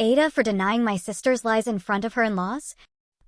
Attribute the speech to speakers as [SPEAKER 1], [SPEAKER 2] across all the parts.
[SPEAKER 1] Aitah for denying my sister's lies in front of her in-laws?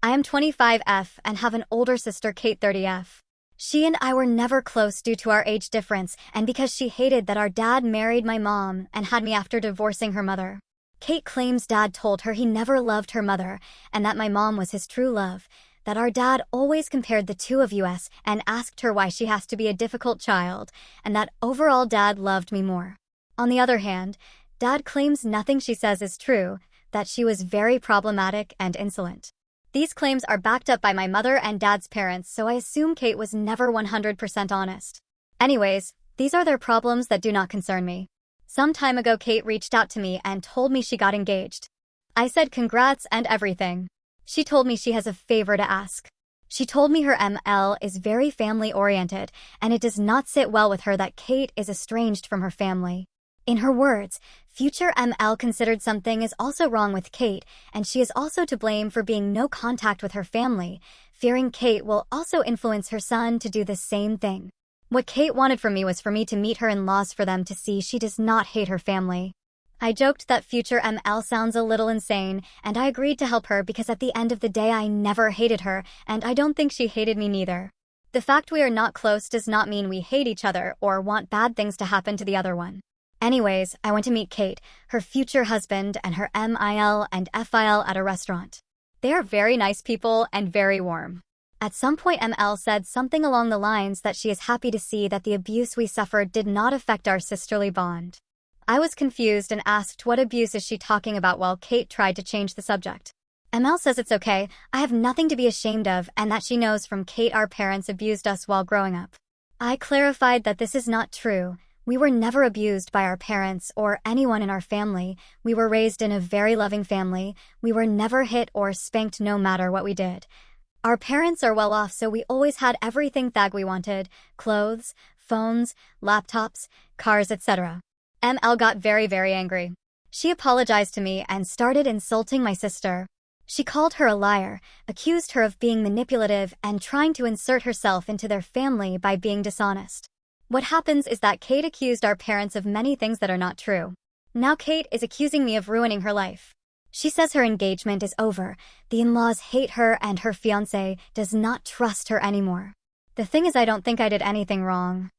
[SPEAKER 1] I am 25F and have an older sister, Kate, 30F. She and I were never close due to our age difference and because she hated that our dad married my mom and had me after divorcing her mother. Kate claims dad told her he never loved her mother and that my mom was his true love, that our dad always compared the two of us and asked her why she has to be a difficult child, and that overall dad loved me more. On the other hand, dad claims nothing she says is true, that she was very problematic and insolent. These claims are backed up by my mother and dad's parents, so I assume Kate was never 100% honest. Anyways, these are their problems that do not concern me. Some time ago, Kate reached out to me and told me she got engaged. I said congrats and everything. She told me she has a favor to ask. She told me her ML is very family-oriented, and it does not sit well with her that Kate is estranged from her family. In her words, future ML considered something is also wrong with Kate, and she is also to blame for being no contact with her family, fearing Kate will also influence her son to do the same thing. What Kate wanted from me was for me to meet her in-laws for them to see she does not hate her family. I joked that future ML sounds a little insane, and I agreed to help her because at the end of the day I never hated her, and I don't think she hated me neither. The fact we are not close does not mean we hate each other or want bad things to happen to the other one. Anyways, I went to meet Kate, her future husband, and her MIL and FIL at a restaurant. They are very nice people and very warm. At some point, ML said something along the lines that she is happy to see that the abuse we suffered did not affect our sisterly bond. I was confused and asked what abuse is she talking about while Kate tried to change the subject. ML says it's okay, I have nothing to be ashamed of, and that she knows from Kate our parents abused us while growing up. I clarified that this is not true. We were never abused by our parents or anyone in our family. We were raised in a very loving family. We were never hit or spanked no matter what we did. Our parents are well off, so we always had everything that we wanted: clothes, phones, laptops, cars, etc. ML got very angry. She apologized to me and started insulting my sister. She called her a liar, accused her of being manipulative and trying to insert herself into their family by being dishonest. What happens is that Kate accused our parents of many things that are not true. Now Kate is accusing me of ruining her life. She says her engagement is over, the in-laws hate her, and her fiancé does not trust her anymore. The thing is, I don't think I did anything wrong.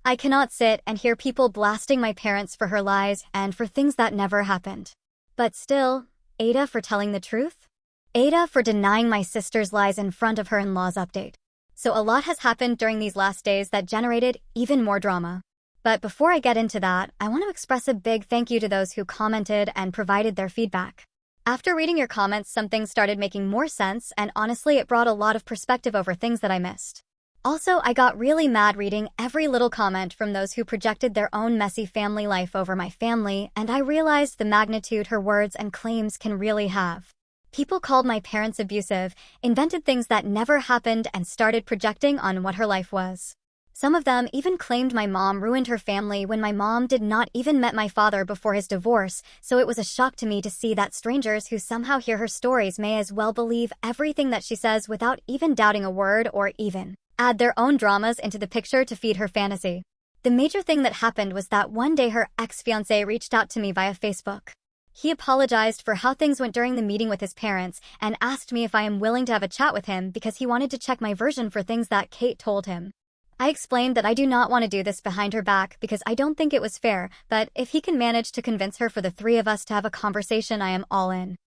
[SPEAKER 1] I cannot sit and hear people blasting my parents for her lies and for things that never happened. But still, Aitah for telling the truth? Aitah for denying my sister's lies in front of her in-laws update. So a lot has happened during these last days that generated even more drama. But before I get into that, I want to express a big thank you to those who commented and provided their feedback. After reading your comments, some things started making more sense, and honestly, it brought a lot of perspective over things that I missed. Also, I got really mad reading every little comment from those who projected their own messy family life over my family, and I realized the magnitude her words and claims can really have. People called my parents abusive, invented things that never happened, and started projecting on what her life was. Some of them even claimed my mom ruined her family when my mom did not even met my father before his divorce, so it was a shock to me to see that strangers who somehow hear her stories may as well believe everything that she says without even doubting a word or even add their own dramas into the picture to feed her fantasy. The major thing that happened was that one day her ex-fiancé reached out to me via Facebook. He apologized for how things went during the meeting with his parents and asked me if I am willing to have a chat with him because he wanted to check my version for things that Kate told him. I explained that I do not want to do this behind her back because I don't think it was fair, but if he can manage to convince her for the three of us to have a conversation, I am all in.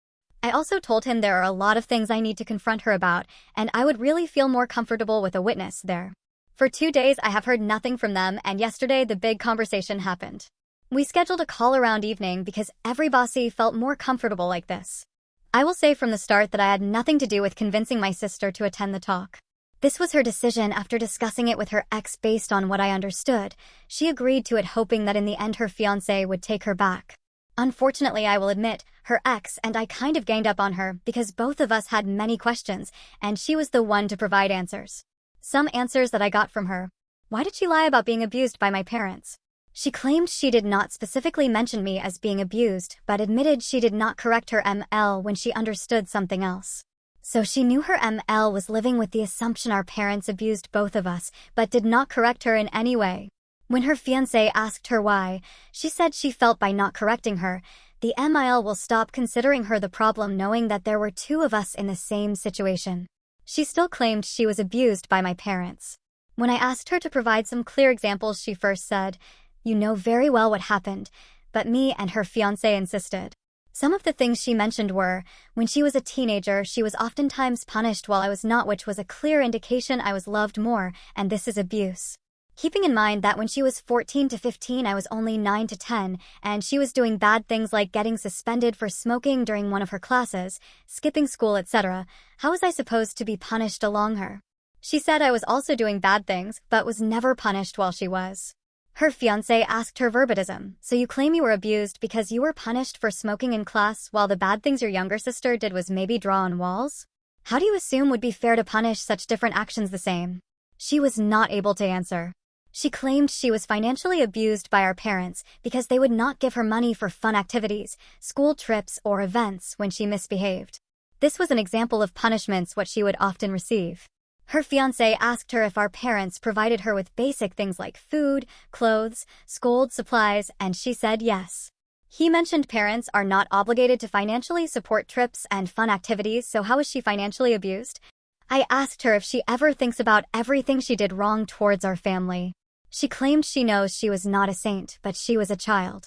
[SPEAKER 1] I also told him there are a lot of things I need to confront her about, and I would really feel more comfortable with a witness there. For 2 days, I have heard nothing from them, and yesterday the big conversation happened. We scheduled a call around evening because every bossy felt more comfortable like this. I will say from the start that I had nothing to do with convincing my sister to attend the talk. This was her decision after discussing it with her ex based on what I understood. She agreed to it hoping that in the end her fiancé would take her back. Unfortunately, I will admit, her ex and I kind of ganged up on her because both of us had many questions, and she was the one to provide answers. Some answers that I got from her. Why did she lie about being abused by my parents? She claimed she did not specifically mention me as being abused, but admitted she did not correct her ML when she understood something else. So she knew her ML was living with the assumption our parents abused both of us, but did not correct her in any way. When her fiancé asked her why, she said she felt by not correcting her, The MIL will stop considering her the problem knowing that there were two of us in the same situation. She still claimed she was abused by my parents. When I asked her to provide some clear examples, she first said, "You know very well what happened," but me and her fiancé insisted. Some of the things she mentioned were, when she was a teenager, she was oftentimes punished while I was not, which was a clear indication I was loved more, and this is abuse. Keeping in mind that when she was 14 to 15, I was only 9 to 10, and she was doing bad things like getting suspended for smoking during one of her classes, skipping school, etc., how was I supposed to be punished along her? She said I was also doing bad things, but was never punished while she was. Her fiancé asked her verbatim, "So you claim you were abused because you were punished for smoking in class while the bad things your younger sister did was maybe draw on walls? How do you assume would be fair to punish such different actions the same?" She was not able to answer. She claimed she was financially abused by our parents because they would not give her money for fun activities, school trips, or events when she misbehaved. This was an example of punishments what she would often receive. Her fiancé asked her if our parents provided her with basic things like food, clothes, school supplies, and she said yes. He mentioned parents are not obligated to financially support trips and fun activities, so how is she financially abused? I asked her if she ever thinks about everything she did wrong towards our family. She claimed she knows she was not a saint, but she was a child.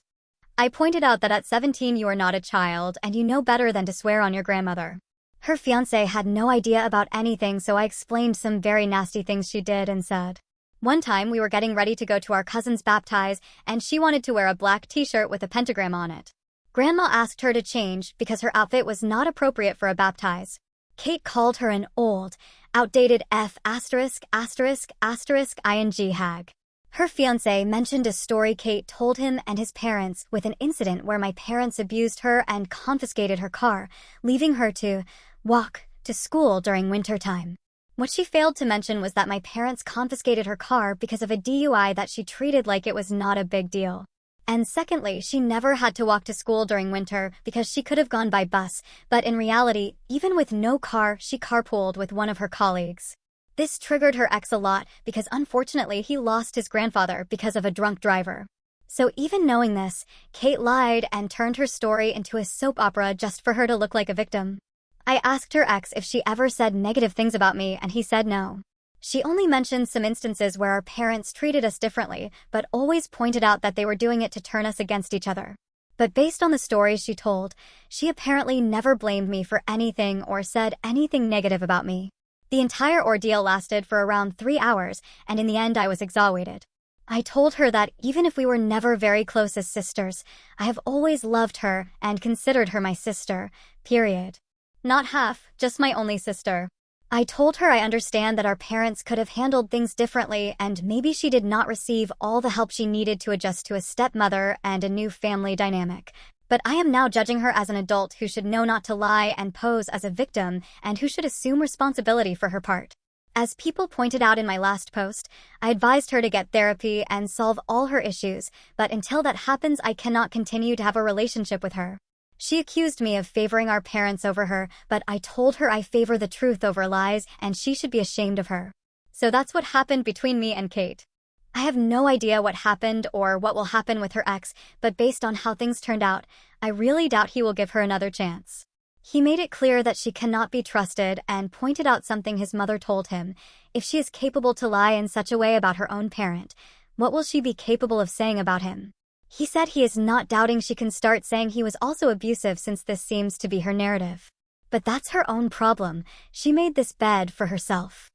[SPEAKER 1] I pointed out that at 17 you are not a child and you know better than to swear on your grandmother. Her fiancé had no idea about anything, so I explained some very nasty things she did and said. One time we were getting ready to go to our cousin's baptize and she wanted to wear a black t-shirt with a pentagram on it. Grandma asked her to change because her outfit was not appropriate for a baptize. Kate called her an old, outdated *****ing hag. Her fiancé mentioned a story Kate told him and his parents with an incident where my parents abused her and confiscated her car, leaving her to walk to school during winter time. What she failed to mention was that my parents confiscated her car because of a DUI that she treated like it was not a big deal. And secondly, she never had to walk to school during winter because she could have gone by bus, but in reality, even with no car, she carpooled with one of her colleagues. This triggered her ex a lot because unfortunately he lost his grandfather because of a drunk driver. So even knowing this, Kate lied and turned her story into a soap opera just for her to look like a victim. I asked her ex if she ever said negative things about me and he said no. She only mentioned some instances where our parents treated us differently, but always pointed out that they were doing it to turn us against each other. But based on the stories she told, she apparently never blamed me for anything or said anything negative about me. The entire ordeal lasted for around 3 hours, and in the end I was exhausted. I told her that even if we were never very close as sisters, I have always loved her and considered her my sister, period. Not half, just my only sister. I told her I understand that our parents could have handled things differently and maybe she did not receive all the help she needed to adjust to a stepmother and a new family dynamic. But I am now judging her as an adult who should know not to lie and pose as a victim and who should assume responsibility for her part. As people pointed out in my last post, I advised her to get therapy and solve all her issues, but until that happens, I cannot continue to have a relationship with her. She accused me of favoring our parents over her, but I told her I favor the truth over lies and she should be ashamed of her. So that's what happened between me and Kate. I have no idea what happened or what will happen with her ex, but based on how things turned out, I really doubt he will give her another chance. He made it clear that she cannot be trusted and pointed out something his mother told him. If she is capable to lie in such a way about her own parent, what will she be capable of saying about him? He said he is not doubting she can start saying he was also abusive since this seems to be her narrative. But that's her own problem. She made this bed for herself.